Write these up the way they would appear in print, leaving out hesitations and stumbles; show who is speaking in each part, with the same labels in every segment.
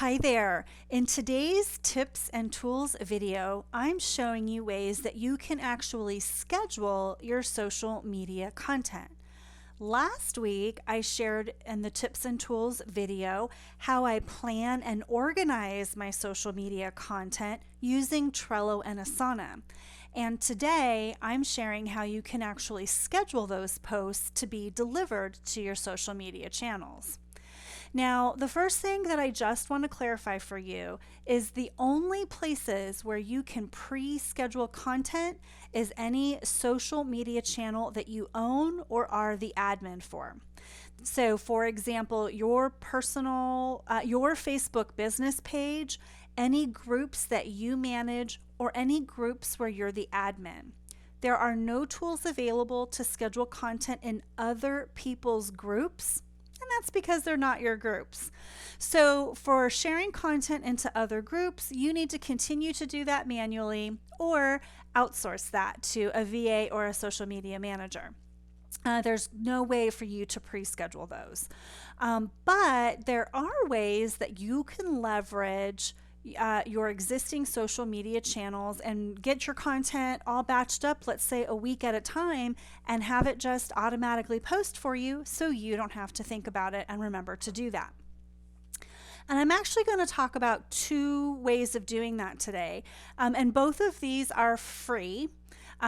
Speaker 1: Hi there. In today's tips and tools video, I'm showing you ways that you can actually schedule your social media content. Last week, I shared in the tips and tools video how I plan and organize my social media content using Trello and Asana. And today, I'm sharing how you can actually schedule those posts to be delivered to your social media channels. Now, the first thing that I just want to clarify for you is the only places where you can pre-schedule content is any social media channel that you own or are the admin for. So, for example, your Facebook business page, any groups that you manage, or any groups where you're the admin. There are no tools available to schedule content in other people's groups. And that's because they're not your groups. So for sharing content into other groups, you need to continue to do that manually or outsource that to a VA or a social media manager. There's no way for you to pre-schedule those. But there are ways that you can leverage your existing social media channels and get your content all batched up, let's say a week at a time, and have it just automatically post for you so you don't have to think about it and remember to do that. And I'm actually going to talk about two ways of doing that today, and both of these are free.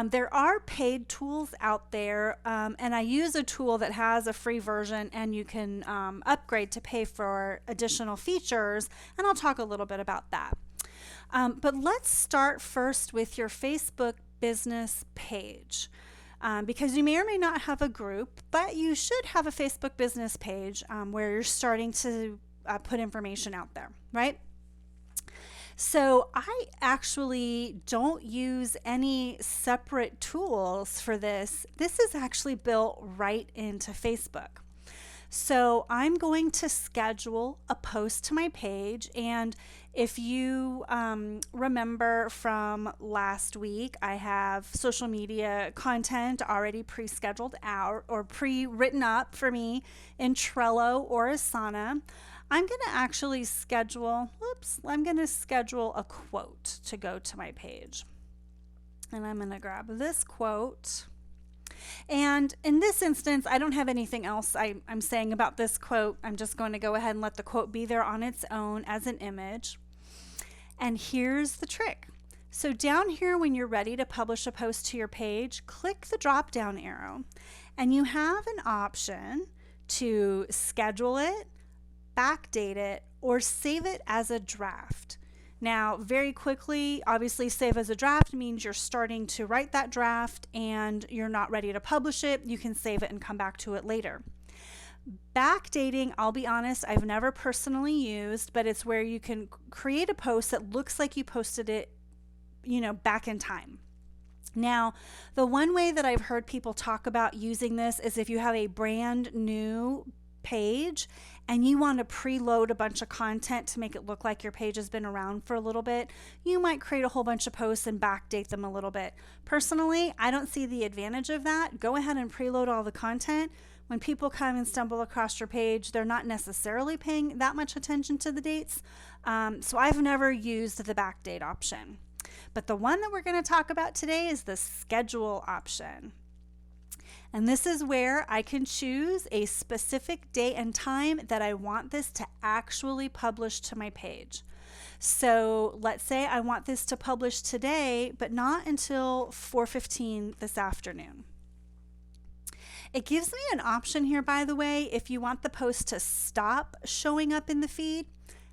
Speaker 1: There are paid tools out there, and I use a tool that has a free version and you can upgrade to pay for additional features, and I'll talk a little bit about that. But let's start first with your Facebook business page. Because you may or may not have a group, but you should have a Facebook business page where you're starting to put information out there, right? So I actually don't use any separate tools for this. This is actually built right into Facebook. So I'm going to schedule a post to my page, and if you remember from last week, I have social media content already pre-scheduled out or pre-written up for me in Trello or Asana. I'm going to actually schedule a quote to go to my page. And I'm going to grab this quote. And in this instance, I don't have anything else I'm saying about this quote. I'm just going to go ahead and let the quote be there on its own as an image. And here's the trick. So down here, when you're ready to publish a post to your page, click the drop down arrow, and you have an option to schedule it, backdate it, or save it as a draft. Now, very quickly, obviously save as a draft means you're starting to write that draft and you're not ready to publish it. You can save it and come back to it later. Backdating, I'll be honest, I've never personally used, but it's where you can create a post that looks like you posted it, back in time. Now, the one way that I've heard people talk about using this is if you have a brand new page and you want to preload a bunch of content to make it look like your page has been around for a little bit, you might create a whole bunch of posts and backdate them a little bit. Personally, I don't see the advantage of that. Go ahead and preload all the content. When people come and stumble across your page, they're not necessarily paying that much attention to the dates. So I've never used the backdate option. But the one that we're going to talk about today is the schedule option. And this is where I can choose a specific date and time that I want this to actually publish to my page. So let's say I want this to publish today, but not until 4:15 this afternoon. It gives me an option here, by the way, if you want the post to stop showing up in the feed.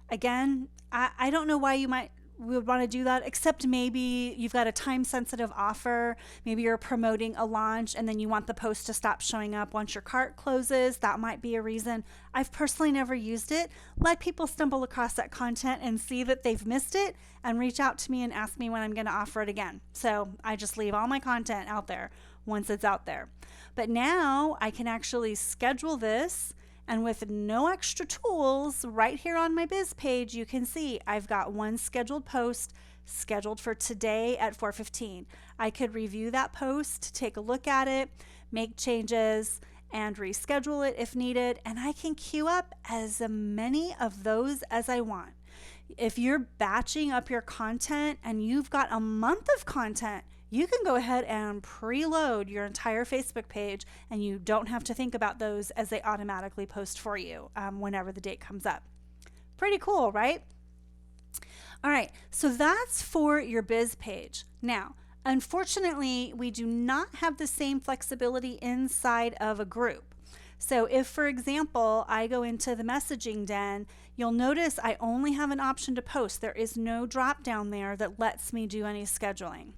Speaker 1: Again, I don't know why you would want to do that, except maybe you've got a time-sensitive offer. Maybe you're promoting a launch and then you want the post to stop showing up once your cart closes. That might be a reason. I've personally never used it. Let people stumble across that content and see that they've missed it and reach out to me and ask me when I'm going to offer it again. So I just leave all my content out there once it's out there. But now I can actually schedule this. And with no extra tools, right here on my biz page, you can see I've got one scheduled post scheduled for today at 4:15. I could review that post, take a look at it, make changes, and reschedule it if needed. And I can queue up as many of those as I want. If you're batching up your content and you've got a month of content, you can go ahead and preload your entire Facebook page, and you don't have to think about those as they automatically post for you whenever the date comes up. Pretty cool, right? All right, so that's for your biz page. Now, unfortunately, we do not have the same flexibility inside of a group. So if, for example, I go into the messaging den, you'll notice I only have an option to post. There is no drop down there that lets me do any scheduling.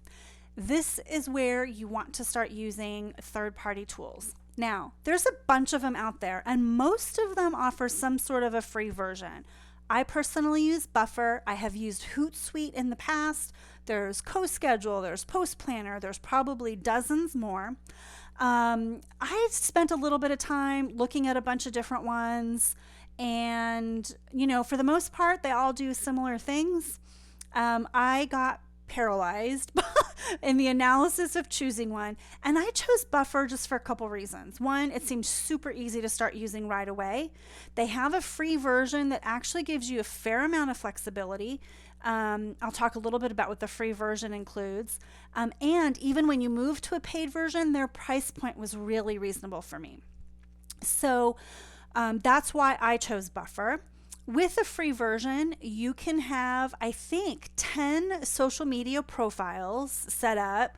Speaker 1: This is where you want to start using third-party tools. Now, there's a bunch of them out there, and most of them offer some sort of a free version. I personally use Buffer. I have used Hootsuite in the past. There's CoSchedule, there's Post Planner, there's probably dozens more. I spent a little bit of time looking at a bunch of different ones, and for the most part, they all do similar things. I got paralyzed in the analysis of choosing one, and I chose Buffer just for a couple reasons. One, it seems super easy to start using right away. They have a free version that actually gives you a fair amount of flexibility. I'll talk a little bit about what the free version includes. And even when you move to a paid version, their price point was really reasonable for me. So that's why I chose Buffer. With a free version, you can have, I think, 10 social media profiles set up.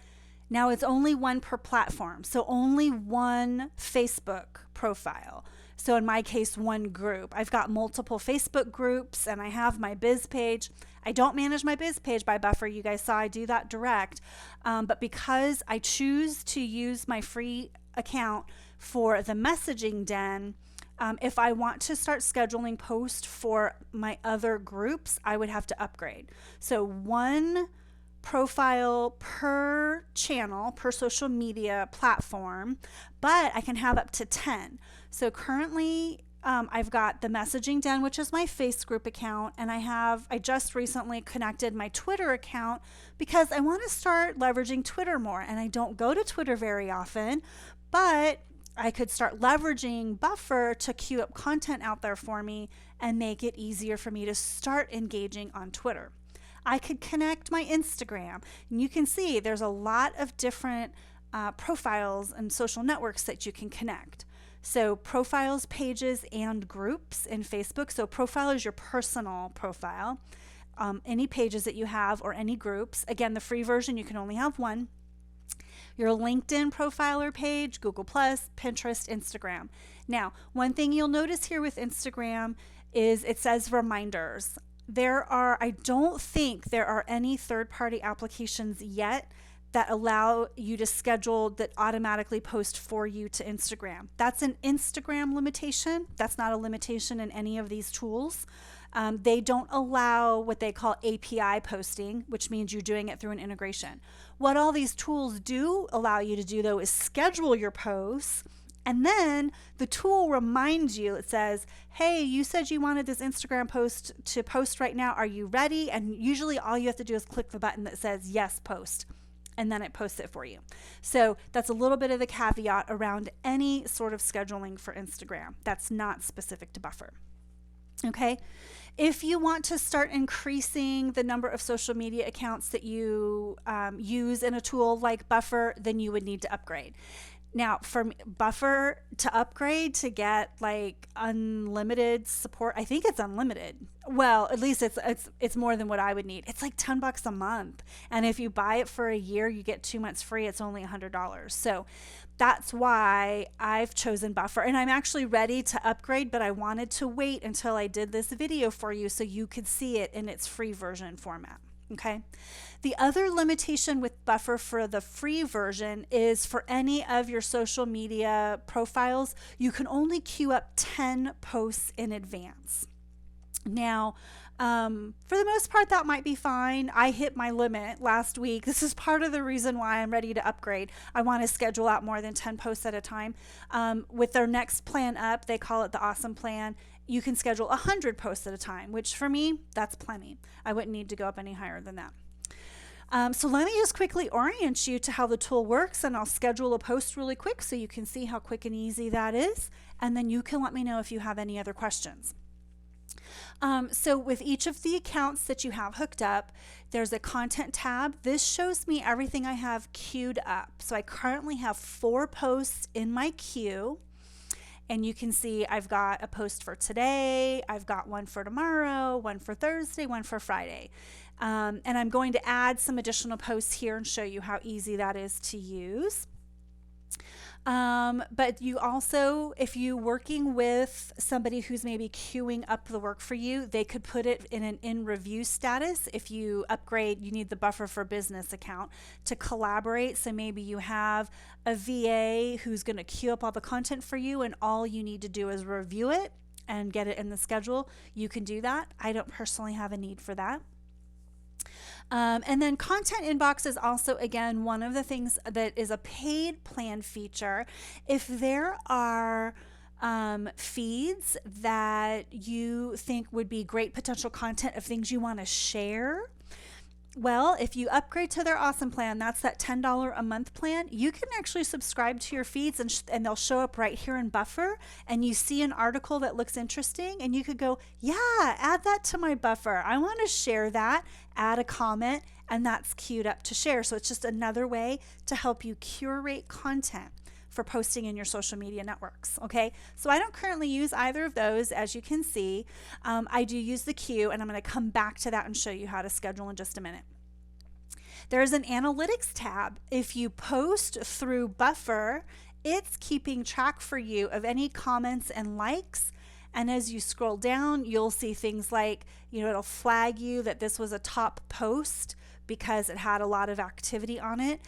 Speaker 1: Now it's only one per platform, so only one Facebook profile. So in my case, one group. I've got multiple Facebook groups, and I have my biz page. I don't manage my biz page by Buffer. You guys saw I do that direct. But because I choose to use my free account for the messaging den, if I want to start scheduling posts for my other groups, I would have to upgrade. So one profile per channel, per social media platform, but I can have up to 10. So currently I've got the messaging den, which is my Face group account, and I just recently connected my Twitter account because I want to start leveraging Twitter more, and I don't go to Twitter very often, but I could start leveraging Buffer to queue up content out there for me and make it easier for me to start engaging on Twitter. I could connect my Instagram, and you can see there's a lot of different profiles and social networks that you can connect. So profiles, pages, and groups in Facebook. So profile is your personal profile, any pages that you have or any groups. Again, the free version, you can only have one. Your LinkedIn profile or page, Google+, Pinterest, Instagram. Now, one thing you'll notice here with Instagram is it says reminders. I don't think there are any third-party applications yet that allow you to schedule that automatically post for you to Instagram. That's an Instagram limitation. That's not a limitation in any of these tools. They don't allow what they call API posting, which means you're doing it through an integration. What all these tools do allow you to do, though, is schedule your posts, and then the tool reminds you. It says, hey, you said you wanted this Instagram post to post right now. Are you ready? And usually all you have to do is click the button that says yes, post, and then it posts it for you. So that's a little bit of the caveat around any sort of scheduling for Instagram. That's not specific to Buffer. Okay, if you want to start increasing the number of social media accounts that you use in a tool like Buffer, then you would need to upgrade. Now, for Buffer to upgrade to get like unlimited support, I think it's unlimited. Well, at least it's more than what I would need. It's like $10 a month, and if you buy it for a year, you get 2 months free. It's only $100. So that's why I've chosen Buffer, and I'm actually ready to upgrade, but I wanted to wait until I did this video for you so you could see it in its free version format. Okay. The other limitation with Buffer for the free version is for any of your social media profiles, you can only queue up 10 posts in advance. Now, for the most part, that might be fine. I hit my limit last week. This is part of the reason why I'm ready to upgrade. I want to schedule out more than 10 posts at a time. With their next plan up, they call it the Awesome Plan. You can schedule 100 posts at a time, which for me, that's plenty. I wouldn't need to go up any higher than that. So let me just quickly orient you to how the tool works, and I'll schedule a post really quick so you can see how quick and easy that is, and then you can let me know if you have any other questions. So with each of the accounts that you have hooked up, there's a content tab. This shows me everything I have queued up. So I currently have 4 posts in my queue. And you can see I've got a post for today, I've got one for tomorrow, one for Thursday, one for Friday. And I'm going to add some additional posts here and show you how easy that is to use. But you also, if you're working with somebody who's maybe queuing up the work for you, they could put it in an in review status. If you upgrade, you need the Buffer for Business account to collaborate. So maybe you have a VA who's going to queue up all the content for you, and all you need to do is review it and get it in the schedule. You can do that. I don't personally have a need for that. And then Content Inbox is also, again, one of the things that is a paid plan feature. If there are feeds that you think would be great potential content of things you want to share, well, if you upgrade to their awesome plan, that's that $10 a month plan, you can actually subscribe to your feeds and they'll show up right here in Buffer, and you see an article that looks interesting and you could go, yeah, add that to my Buffer. I want to share that, add a comment, and that's queued up to share. So it's just another way to help you curate content for posting in your social media networks. Okay, so I don't currently use either of those, as you can see. I do use the queue, and I'm going to come back to that and show you how to schedule in just a minute. There's an analytics tab. If you post through Buffer, it's keeping track for you of any comments and likes. And as you scroll down, you'll see things like, it'll flag you that this was a top post because it had a lot of activity on it.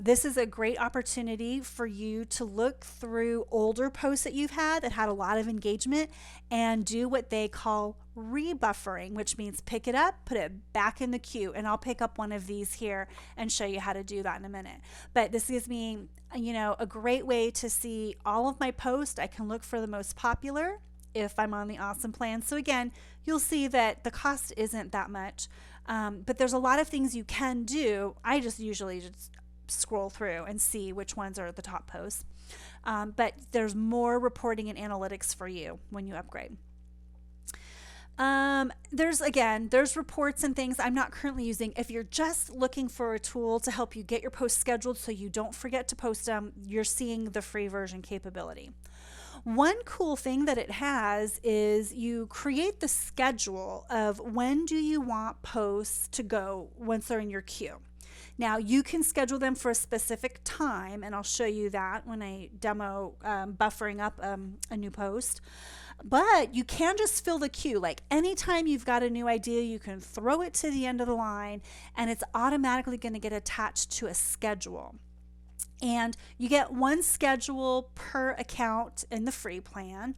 Speaker 1: This is a great opportunity for you to look through older posts that you've had that had a lot of engagement and do what they call rebuffering, which means pick it up, put it back in the queue. And I'll pick up one of these here and show you how to do that in a minute. But this gives me, a great way to see all of my posts. I can look for the most popular if I'm on the awesome plan. So again, you'll see that the cost isn't that much. But there's a lot of things you can do. I usually just scroll through and see which ones are the top posts. But there's more reporting and analytics for you when you upgrade. There's reports and things I'm not currently using. If you're just looking for a tool to help you get your posts scheduled so you don't forget to post them, you're seeing the free version capability. One cool thing that it has is you create the schedule of when do you want posts to go once they're in your queue. Now you can schedule them for a specific time, and I'll show you that when I demo buffering up a new post. But you can just fill the queue. Like anytime you've got a new idea, you can throw it to the end of the line and it's automatically going to get attached to a schedule. And you get one schedule per account in the free plan.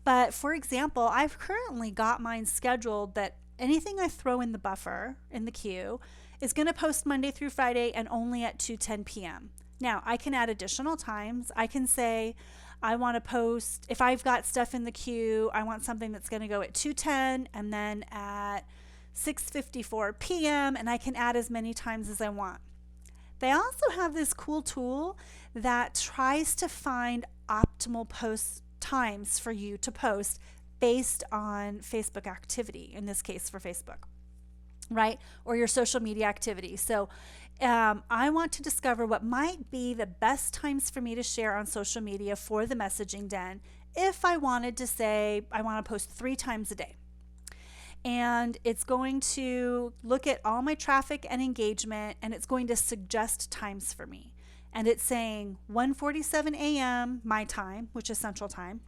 Speaker 1: But for example, I've currently got mine scheduled that anything I throw in the buffer in the queue is going to post Monday through Friday and only at 2:10 p.m. Now I can add additional times. I can say I want to post, if I've got stuff in the queue, I want something that's going to go at 2:10 and then at 6:54 p.m. and I can add as many times as I want. They also have this cool tool that tries to find optimal post times for you to post based on Facebook activity, in this case for Facebook, right? Or your social media activity. So I want to discover what might be the best times for me to share on social media for the Messaging Den if I wanted to say I want to post 3 times a day. And it's going to look at all my traffic and engagement, and it's going to suggest times for me. And it's saying 1:47 a.m. my time, which is Central Time,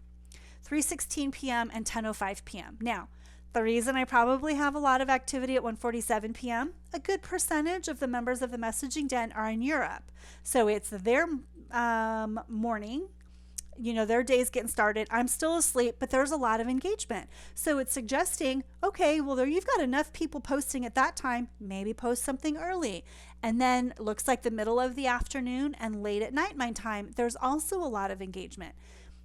Speaker 1: 3:16 p.m. and 10:05 p.m. Now, the reason I probably have a lot of activity at 1:47 p.m., a good percentage of the members of the Messaging Den are in Europe. So it's their morning. Their day's getting started. I'm still asleep, but there's a lot of engagement. So it's suggesting, okay, well, there you've got enough people posting at that time, maybe post something early. And then it looks like the middle of the afternoon and late at night my time, there's also a lot of engagement.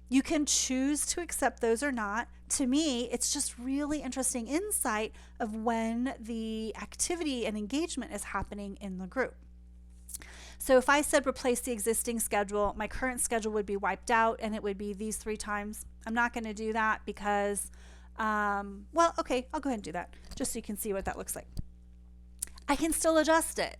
Speaker 1: You can choose to accept those or not. To me, it's just really interesting insight of when the activity and engagement is happening in the group. So if I said replace the existing schedule, my current schedule would be wiped out and it would be these 3 times. I'm not going to do that because Well, okay, I'll go ahead and do that just so you can see what that looks like. I can still adjust it.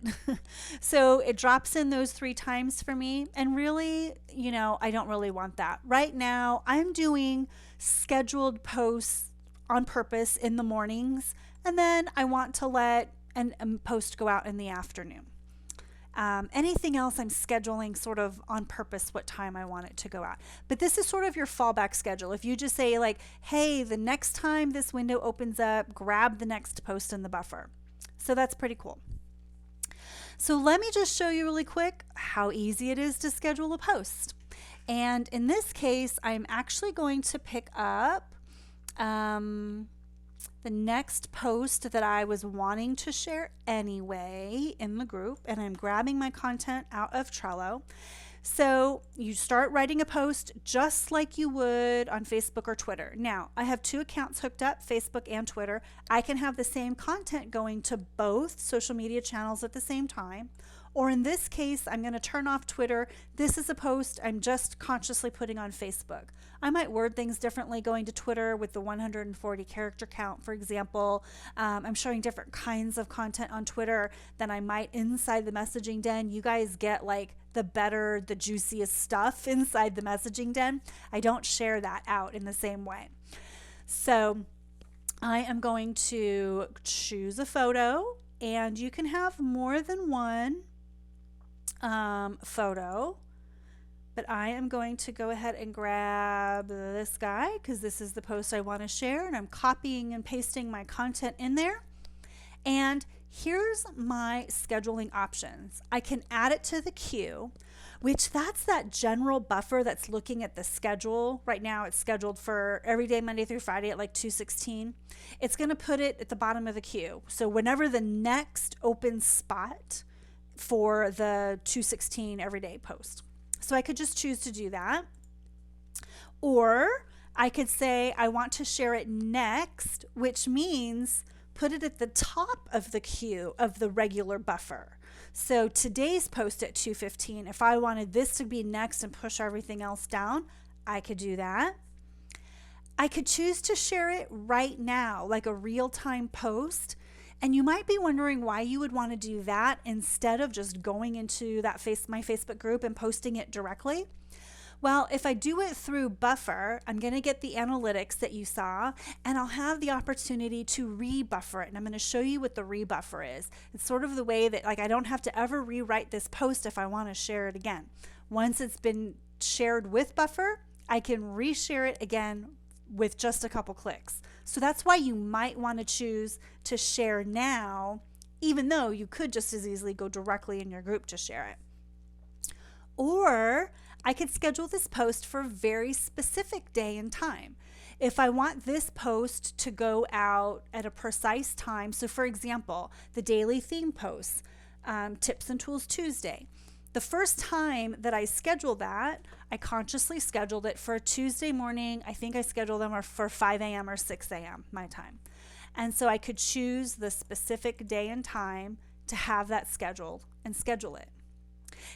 Speaker 1: So it drops in those 3 times for me. And really, I don't really want that. Right now, I'm doing scheduled posts on purpose in the mornings. And then I want to let a post go out in the afternoon. Anything else I'm scheduling sort of on purpose what time I want it to go out. But this is sort of your fallback schedule. If you just say like, hey, the next time this window opens up, grab the next post in the buffer. So that's pretty cool. So let me just show you really quick how easy it is to schedule a post. And in this case, I'm actually going to pick up the next post that I was wanting to share anyway in the group, and I'm grabbing my content out of Trello. So you start writing a post just like you would on Facebook or Twitter. Now, I have 2 accounts hooked up, Facebook and Twitter. I can have the same content going to both social media channels at the same time. Or in this case, I'm going to turn off Twitter. This is a post I'm just consciously putting on Facebook. I might word things differently going to Twitter with the 140 character count, for example. I'm showing different kinds of content on Twitter than I might inside the messaging den. You guys get like the juiciest stuff inside the messaging den. I don't share that out in the same way. So I am going to choose a photo, and you can have more than one photo, but I am going to go ahead and grab this guy because this is the post I want to share, and I'm copying and pasting my content in there. And here's my scheduling options. I can add it to the queue, which that's that general buffer that's looking at the schedule. Right now it's scheduled for every day, Monday through Friday at like 2:16. It's going to put it at the bottom of the queue. So whenever the next open spot for the 2:16 everyday post. So I could just choose to do that. Or I could say I want to share it next, which means put it at the top of the queue of the regular buffer. So today's post at 2:15, if I wanted this to be next and push everything else down, I could do that. I could choose to share it right now, like a real-time post. And you might be wondering why you would want to do that instead of just going into that my Facebook group and posting it directly. Well, if I do it through Buffer, I'm going to get the analytics that you saw, and I'll have the opportunity to rebuffer it. And I'm going to show you what the rebuffer is. It's sort of the way that I don't have to ever rewrite this post if I want to share it again. Once it's been shared with Buffer, I can reshare it again with just a couple clicks. So that's why you might want to choose to share now, even though you could just as easily go directly in your group to share it. Or I could schedule this post for a very specific day and time. If I want this post to go out at a precise time, so for example, the daily theme posts, Tips and Tools Tuesday. The first time that I scheduled that, I consciously scheduled it for a Tuesday morning. I think I scheduled them for 5 a.m. or 6 a.m. my time. And so I could choose the specific day and time to have that scheduled and schedule it.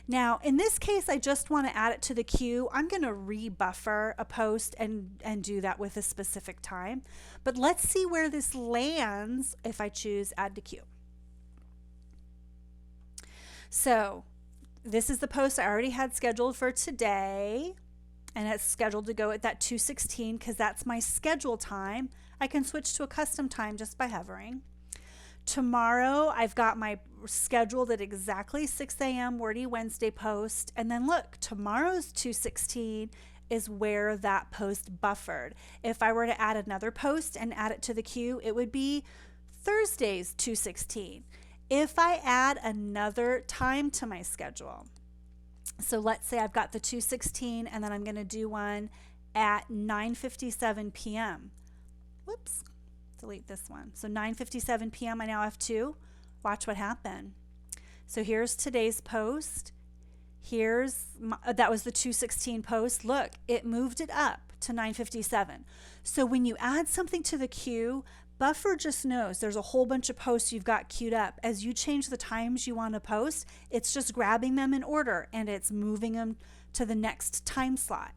Speaker 1: Now, in this case, I just want to add it to the queue. I'm going to rebuffer a post and do that with a specific time. But let's see where this lands if I choose add to queue. So this is the post I already had scheduled for today, and it's scheduled to go at that 2:16 because that's my schedule time. I can switch to a custom time just by hovering. Tomorrow, I've got my scheduled at exactly 6 a.m. Wordy Wednesday post, and then look, tomorrow's 2:16 is where that post buffered. If I were to add another post and add it to the queue, it would be Thursday's 2:16. If I add another time to my schedule, so let's say I've got the 2:16 and then I'm going to do one at 9:57 p.m. Whoops, delete this one. So 9:57 p.m. I now have 2. Watch what happened. So here's today's post. That was the 2:16 post. Look, it moved it up to 9:57. So when you add something to the queue, Buffer just knows there's a whole bunch of posts you've got queued up. As you change the times you want to post, it's just grabbing them in order and it's moving them to the next time slot.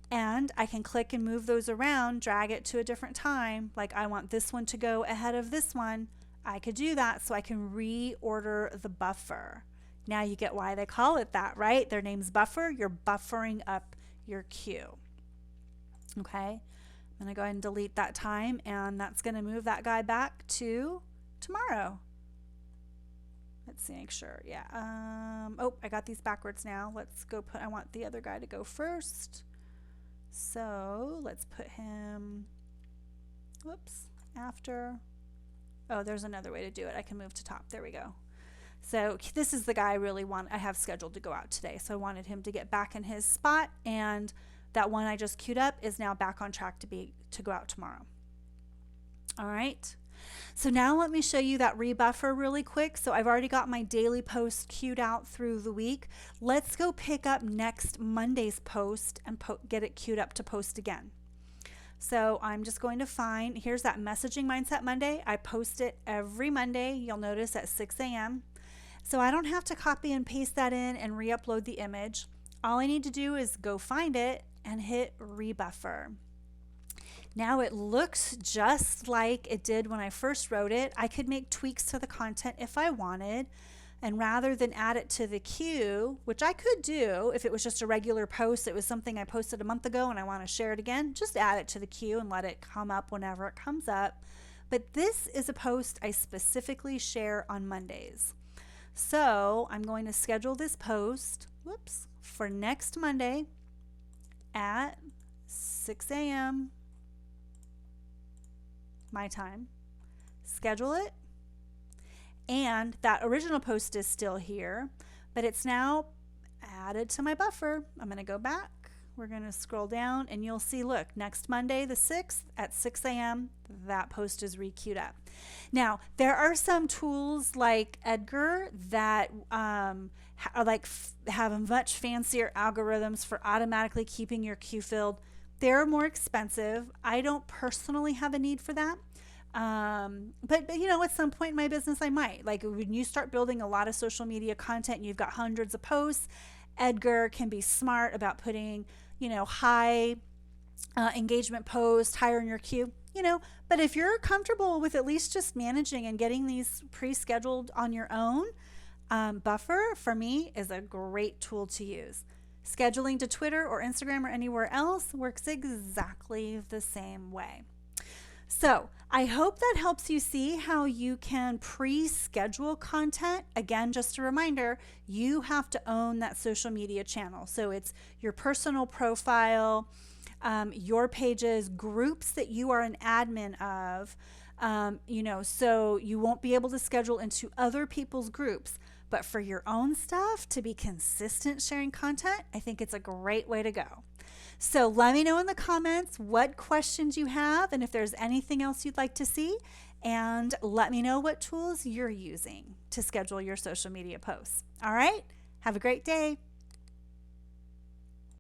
Speaker 1: And I can click and move those around, drag it to a different time. Like I want this one to go ahead of this one. I could do that so I can reorder the buffer. Now you get why they call it that, right? Their name's buffer. You're buffering up your queue. Okay, I'm going to go ahead and delete that time, and that's going to move that guy back to tomorrow. Let's see, make sure. Yeah. Oh, I got these backwards now. Let's go put, I want the other guy to go first. So let's put him, whoops, after. Oh, there's another way to do it. I can move to top. There we go. So this is the guy I have scheduled to go out today. So I wanted him to get back in his spot, and that one I just queued up is now back on track to go out tomorrow. All right. So now let me show you that rebuffer really quick. So I've already got my daily post queued out through the week. Let's go pick up next Monday's post and get it queued up to post again. So I'm just going to find, here's that Messaging Mindset Monday. I post it every Monday, you'll notice at 6 a.m. So I don't have to copy and paste that in and re-upload the image. All I need to do is go find it and hit rebuffer. Now it looks just like it did when I first wrote it. I could make tweaks to the content if I wanted, and rather than add it to the queue, which I could do if it was just a regular post, it was something I posted a month ago and I want to share it again, just add it to the queue and let it come up whenever it comes up. But this is a post I specifically share on Mondays. So I'm going to schedule this post, for next Monday at 6 a.m. my time. Schedule it. And that original post is still here, but it's now added to my buffer. I'm going to go back. We're going to scroll down and you'll see, look, next Monday the 6th at 6 a.m. that post is re-queued up. Now, there are some tools like Edgar that have much fancier algorithms for automatically keeping your queue filled. They're more expensive. I don't personally have a need for that. But you know, at some point in my business, I might. Like when you start building a lot of social media content and you've got hundreds of posts, Edgar can be smart about putting, high engagement posts higher in your queue, but if you're comfortable with at least just managing and getting these pre-scheduled on your own, Buffer for me is a great tool to use. Scheduling to Twitter or Instagram or anywhere else works exactly the same way. So I hope that helps you see how you can pre-schedule content. Again, just a reminder, you have to own that social media channel. So it's your personal profile, your pages, groups that you are an admin of, so you won't be able to schedule into other people's groups. But for your own stuff, to be consistent sharing content, I think it's a great way to go. So let me know in the comments what questions you have and if there's anything else you'd like to see, and let me know what tools you're using to schedule your social media posts. All right, have a great day.